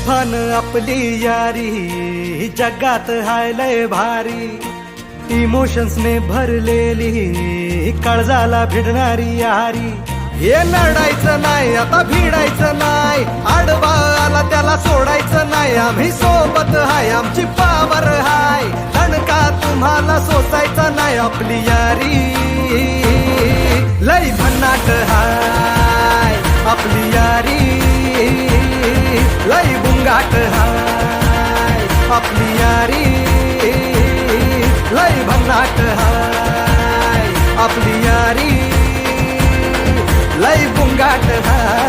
तुफान आपली यारी जगात हाय लय भारी, इमोशन्स ने भरलेली काळजाला भिडणारी यारी. हे लढायचं नाही आता भिडायचं नाही, आडवा आला त्याला सोडायचं नाही. आम्ही सोबत हाय आमची पावर हाय, दणका तुम्हाला सोसायचा नाही. आपली यारी लय भन्नाट हाय, आपली यारी लय बुंगाट हाय. आपली यारी लय भन्नाट हाय, आपली यारी लय बुंगाट हाय.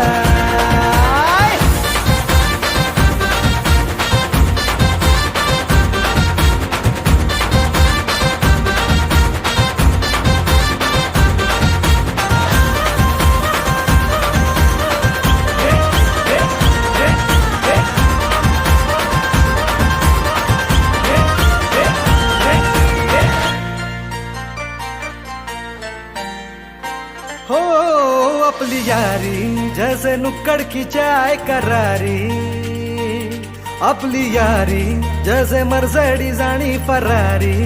हो आपली यारी जैसे नुक्कड़ की चाय करारी, आपली यारी जैसे मर्सिडीज आणि फरारी.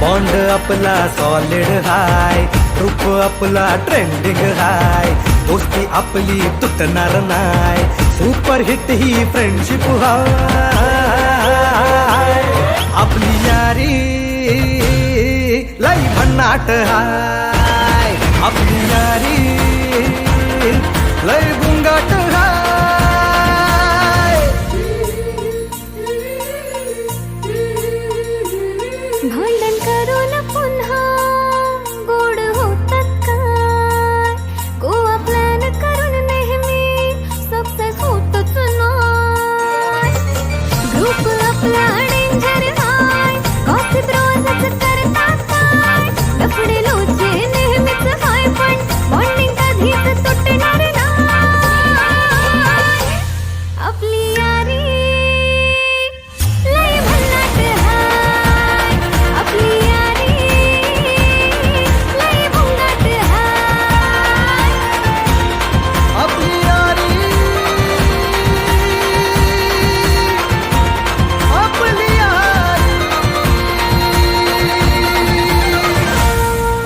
बॉन्ड आपला सॉलिड हाय, रूप आपला ट्रेंडिंग हाय, दोस्ती आपली तुटणार नाय, सुपर हिट ही फ्रेंडशिप हाय. आपली यारी लय भन्नाट हाय, आपली यारी लय बुंगाट हाय. भांडण करून पुन्हा गोड होतात काय, गोवा प्लॅन करून नेहमी सक्सेस होतच नाही. ग्रुप आपला डेंजर हाय, गॉसिप रोजच करतात काय, लफडे लोचे नेहमीच हाय, पण बॉन्डिंग कधीच तुटणार नाही. आपली यारी लय भन्नाट हाय, आपली यारी लय बुंगाट हाय. आपली यारी आपली यारी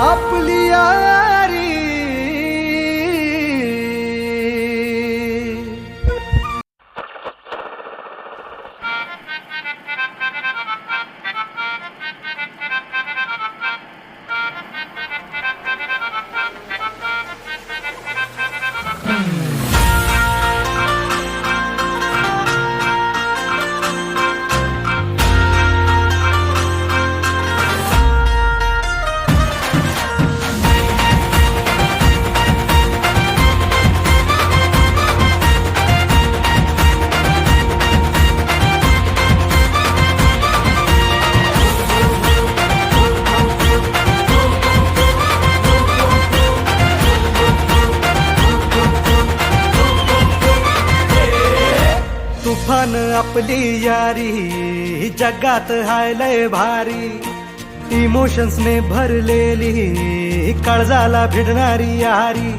आपली यारी. तुफान आपली यारी जगात हाय लय भारी, इमोशन्स ने भरलेली काळजाला भिडणारी यारी.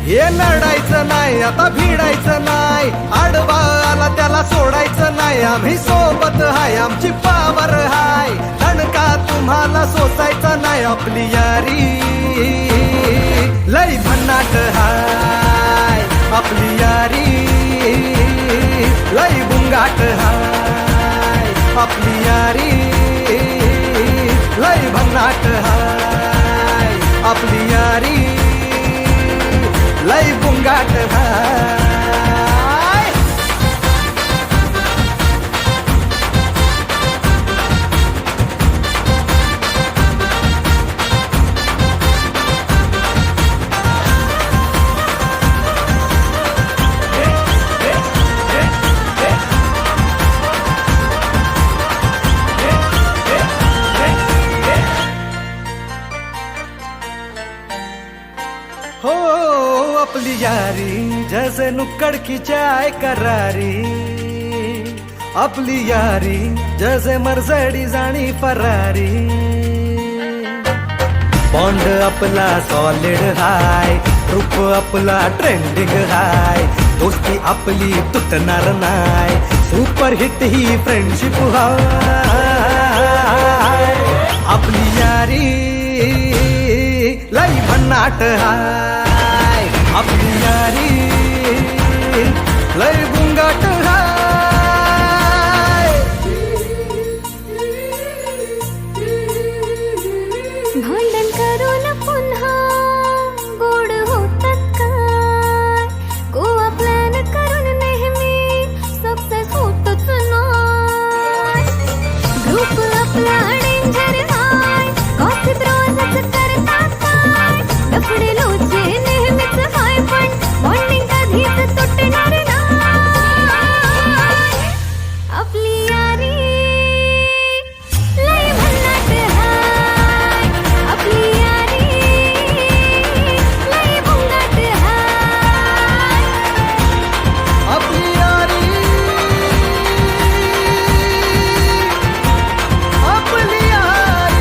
हे लढायचं नाही आता भिडायचं नाही, आडवा आला त्याला सोडायचं नाही. आम्ही सोबत हाय आमची पावर हाय, दणका तुम्हाला सोसायचा नाही. आपली यारी लय भन्नाट हाय, आपली यारी लय बुंगाट हाय. आपली यारी लय भन्नाट हाय, आपली यारी लय बुंगाट हाय. हो आपली यारी जैसे नुक्कड़ की चाय करारी, आपली यारी जैसे मर्सिडीज आणि फरारी. बॉन्ड आपला सॉलिड हाय, रूप आपला ट्रेंडिंग हाय, दोस्ती आपली तुटणार नाय, सुपर हिट ही फ्रेंडशिप हाय. आपली यारी लई भन्नाट हाय, आपली यारी लई बुंगाट हाय. भांडण करून पुन्हा गोड होतात काय, गोवा प्लॅन करून नेहमी सक्सेस होतच नाही. ग्रुप आपला डेंजर हाय, गॉसिप रोजच करतात काय, लफडे लोचे नेहमीच हाय, पण बॉन्डिंग कधीच तुटणार नाही. आपली यारी लय भन्नाट हाय, आपली यारी लय भुंगाट हाय. आपली यारी आपली यारी.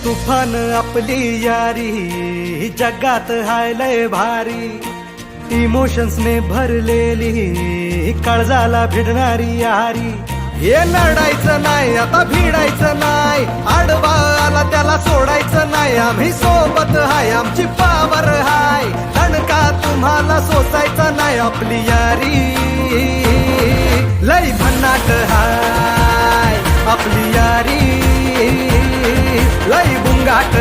तुफान आपली यारी जगात हाय लय भारी, इमोशन्स ने भरलेली काळजाला भिडणारी यारी. हे लढायचं नाही आता भिडायचं नाही, आडवा आला त्याला सोडायचं नाही. आम्ही सोबत हाय, आमची पावर हाय, दणका तुम्हाला सोसायचा नाही. आपली यारी लय भन्नाट हाय, आपली यारी लय बुंगाट